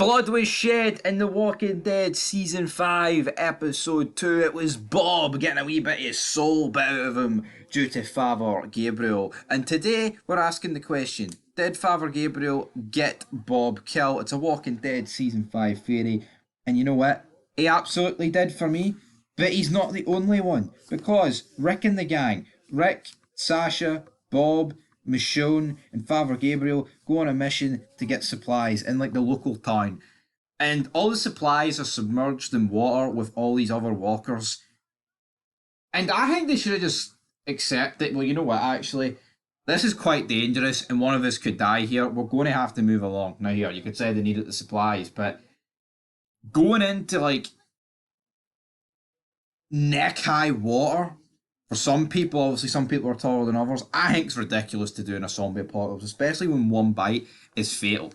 Blood was shed in The Walking Dead Season 5, Episode 2. It was Bob getting a wee bit of his soul bit out of him due to Father Gabriel. And today we're asking the question, did Father Gabriel get Bob killed? It's a Walking Dead Season 5 theory. And you know what? He absolutely did for me. But he's not the only one. Because Rick and the gang, Rick, Sasha, Bob, Michonne and Father Gabriel go on a mission to get supplies in like the local town. And all the supplies are submerged in water with all these other walkers. And I think they should have just accepted, well, you know what, actually, this is quite dangerous and one of us could die here. We're going to have to move along. Now here, you could say they needed the supplies, but going into like neck-high water, for some people, obviously some people are taller than others, I think it's ridiculous to do in a zombie apocalypse, especially when one bite is fatal.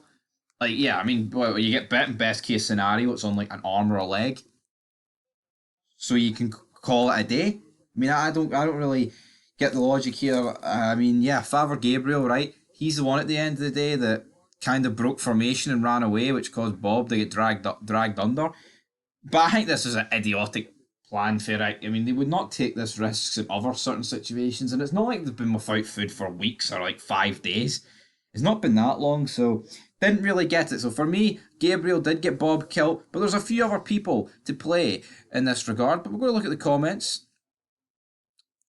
Like, yeah, I mean, well, you get bit in best case scenario, it's on like an arm or a leg. So you can call it a day. I mean, I don't really get the logic here. I mean, yeah, Father Gabriel, right? He's the one at the end of the day that kind of broke formation and ran away, which caused Bob to get dragged under. But I think this is an idiotic plan for it. I mean, they would not take this risks in other certain situations, and it's not like they've been without food for weeks or like 5 days. It's not been that long, so didn't really get it. So for me, Gabriel did get Bob killed, but there's a few other people to play in this regard. But we're going to look at the comments.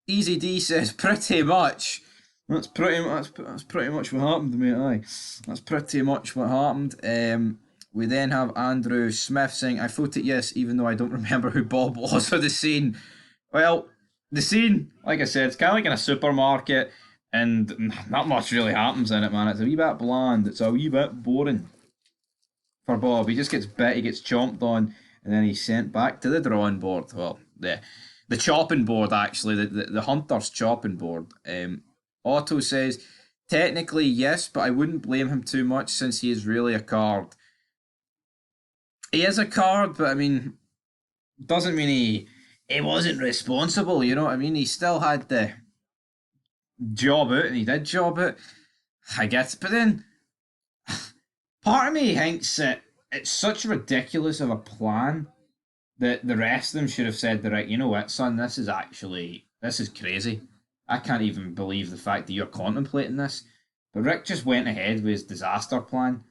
Easy D says pretty much. That's pretty much what happened, mate. Aye, that's pretty much what happened. We then have Andrew Smith saying, I voted yes, even though I don't remember who Bob was for the scene. Well, the scene, like I said, it's kind of like in a supermarket, and not much really happens in it, man. It's a wee bit bland. It's a wee bit boring for Bob. He just gets bit, he gets chomped on, and then he's sent back to the drawing board. Well, the chopping board, actually, the hunter's chopping board. Otto says, technically yes, but I wouldn't blame him too much since he is really a card. He is a card, but I mean, doesn't mean he wasn't responsible, you know what I mean? He still had the job out, and he did job it, I guess. But then, part of me thinks that it's such ridiculous of a plan that the rest of them should have said, right, you know what, son, this is crazy. I can't even believe the fact that you're contemplating this. But Rick just went ahead with his disaster plan.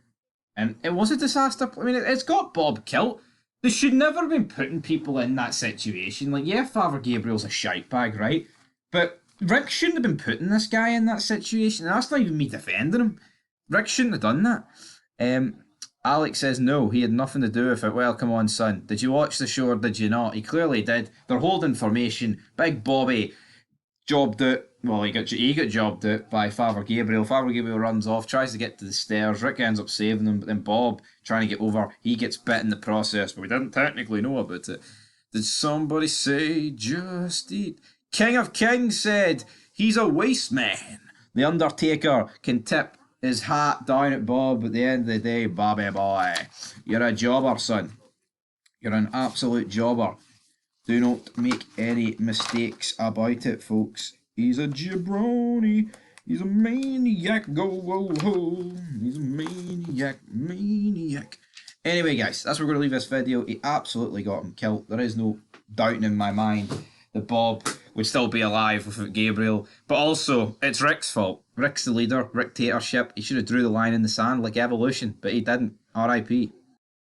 And it was a disaster. I mean, it's got Bob killed. They should never have been putting people in that situation. Like, yeah, Father Gabriel's a shite bag, right? But Rick shouldn't have been putting this guy in that situation. And that's not even me defending him. Rick shouldn't have done that. Alex says, no, he had nothing to do with it. Well, come on, son. Did you watch the show or did you not? He clearly did. They're holding formation. Big Bobby jobbed out. Well, he got jobbed out by Father Gabriel. Father Gabriel runs off, tries to get to the stairs. Rick ends up saving him, but then Bob, trying to get over, he gets bit in the process, but we didn't technically know about it. Did somebody say, just eat? King of Kings said, he's a waste man. The Undertaker can tip his hat down at Bob at the end of the day. Bobby boy, you're a jobber, son. You're an absolute jobber. Do not make any mistakes about it, folks. He's a jabroni. He's a maniac. Go, whoa, ho. He's a maniac. Anyway, guys, that's where we're going to leave this video. He absolutely got him killed. There is no doubt in my mind that Bob would still be alive without Gabriel. But also, it's Rick's fault. Rick's the leader. Rick Tatership. He should have drew the line in the sand like evolution, but he didn't. R.I.P.